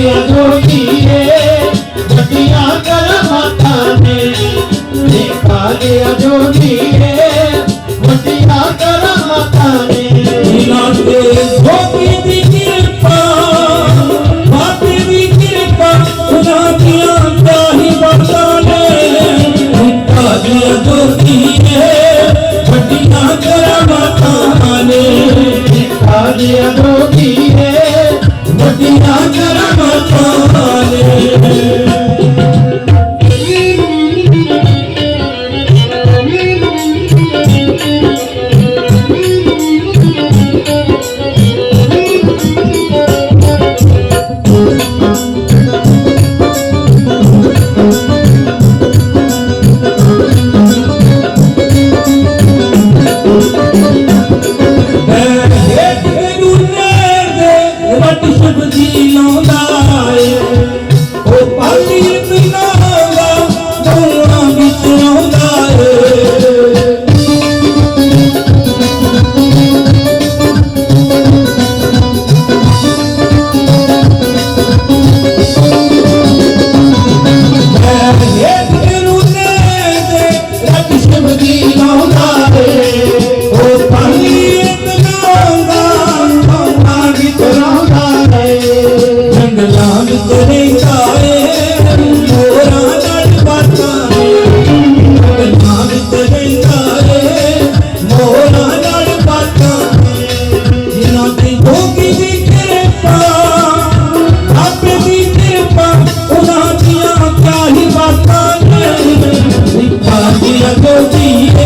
दिया जोगिए बटिया कर माता ने देखा दिया जोगिए बटिया कर माता ने नाते भोगी दी कृपा बापी दी कृपा खुदा दिया ताही बताने देखा दिया जोगिए बटिया कर माता ने देखा दिया जोगिए बटिया कर माता ने जोगी